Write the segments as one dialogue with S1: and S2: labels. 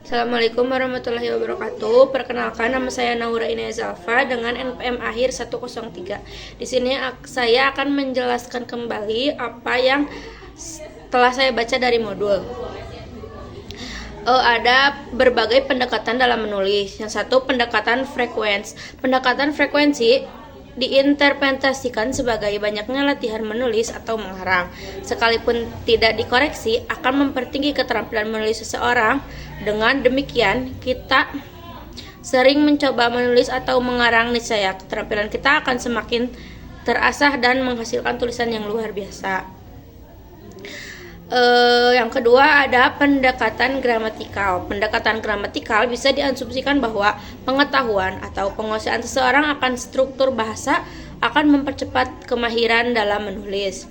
S1: Assalamualaikum warahmatullahi wabarakatuh. Perkenalkan, nama saya Naura Inaya Zalfa dengan NPM akhir 103. Di sini saya akan menjelaskan kembali apa yang telah saya baca dari modul. Ada berbagai pendekatan dalam menulis. Yang satu, pendekatan frekuensi. Pendekatan frekuensi diinterpretasikan sebagai banyaknya latihan menulis atau mengarang, sekalipun tidak dikoreksi, akan mempertinggi keterampilan menulis seseorang. Dengan demikian, kita sering mencoba menulis atau mengarang, niscaya keterampilan kita akan semakin terasah dan menghasilkan tulisan yang luar biasa. Yang kedua ada pendekatan gramatikal. Pendekatan gramatikal bisa diasumsikan bahwa pengetahuan atau penguasaan seseorang akan struktur bahasa akan mempercepat kemahiran dalam menulis.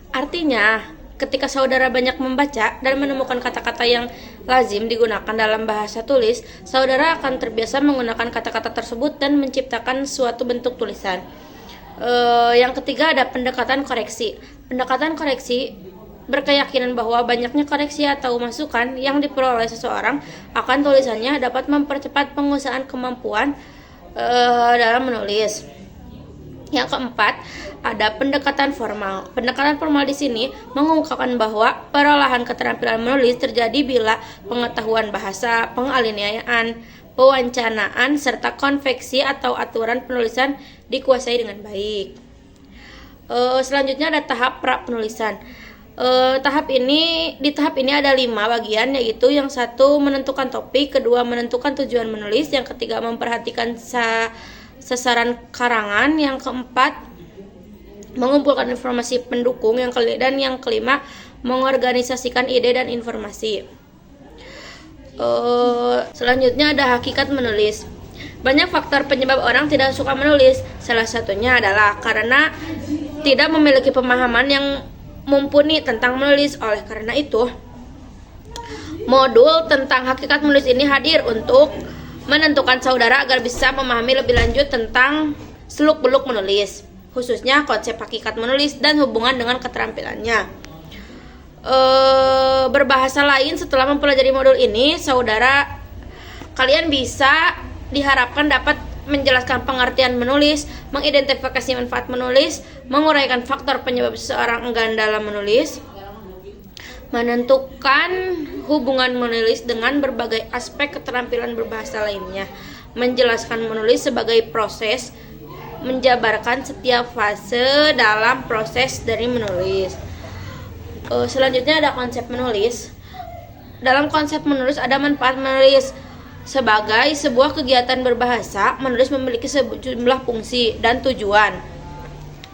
S1: Artinya, ketika saudara banyak membaca dan menemukan kata-kata yang lazim digunakan dalam bahasa tulis, saudara akan terbiasa menggunakan kata-kata tersebut dan menciptakan suatu bentuk tulisan. Yang ketiga ada pendekatan koreksi. Pendekatan koreksi berkeyakinan bahwa banyaknya koreksi atau masukan yang diperoleh seseorang akan tulisannya dapat mempercepat penguasaan kemampuan dalam menulis. Yang keempat, ada pendekatan formal. Pendekatan formal di sini mengungkapkan bahwa perolahan keterampilan menulis terjadi bila pengetahuan bahasa, pengalineaan, pewancanaan, serta konveksi atau aturan penulisan dikuasai dengan baik. Selanjutnya ada tahap pra penulisan. Di tahap ini ada 5 bagian, yaitu yang satu menentukan topik, kedua menentukan tujuan menulis, yang ketiga memperhatikan sasaran karangan, yang keempat mengumpulkan informasi pendukung, dan yang kelima mengorganisasikan ide dan informasi. Selanjutnya ada hakikat menulis. Banyak faktor penyebab orang tidak suka menulis. Salah satunya adalah karena tidak memiliki pemahaman yang mumpuni tentang menulis. Oleh karena itu, modul tentang hakikat menulis ini hadir untuk menentukan saudara agar bisa memahami lebih lanjut tentang seluk-beluk menulis, khususnya konsep hakikat menulis dan hubungan dengan keterampilannya. Berbahasa lain, setelah mempelajari modul ini, kalian bisa diharapkan dapat menjelaskan pengertian menulis, mengidentifikasi manfaat menulis, menguraikan faktor penyebab seseorang enggan dalam menulis, menentukan hubungan menulis dengan berbagai aspek keterampilan berbahasa lainnya, menjelaskan menulis sebagai proses, menjabarkan setiap fase dalam proses dari menulis. Selanjutnya ada konsep menulis. Dalam konsep menulis ada manfaat menulis. Sebagai sebuah kegiatan berbahasa, menulis memiliki sejumlah fungsi dan tujuan.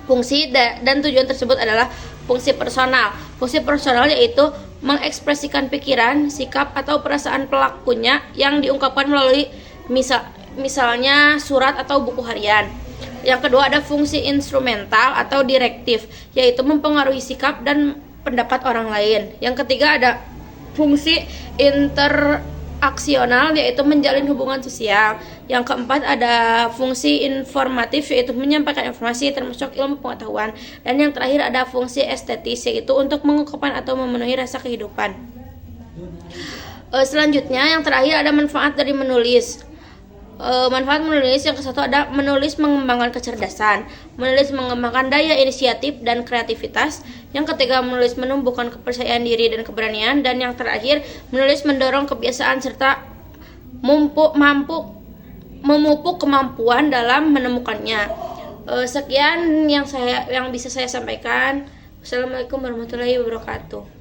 S1: Fungsi dan tujuan tersebut adalah fungsi personal. Fungsi personal yaitu mengekspresikan pikiran, sikap, atau perasaan pelakunya yang diungkapkan melalui misalnya surat atau buku harian. Yang kedua ada fungsi instrumental atau direktif, yaitu mempengaruhi sikap dan pendapat orang lain. Yang ketiga ada fungsi interaksional, yaitu menjalin hubungan sosial. Yang keempat ada fungsi informatif, yaitu menyampaikan informasi termasuk ilmu pengetahuan. Dan yang terakhir ada fungsi estetis, yaitu untuk mengungkapkan atau memenuhi rasa kehidupan. Selanjutnya yang terakhir ada manfaat dari menulis. Manfaat menulis yang kesatu ada menulis mengembangkan kecerdasan, menulis mengembangkan daya inisiatif dan kreativitas. Yang ketiga menulis menumbuhkan kepercayaan diri dan keberanian, dan yang terakhir menulis mendorong kebiasaan serta memupuk kemampuan dalam menemukannya. Sekian yang bisa saya sampaikan. Wassalamualaikum warahmatullahi wabarakatuh.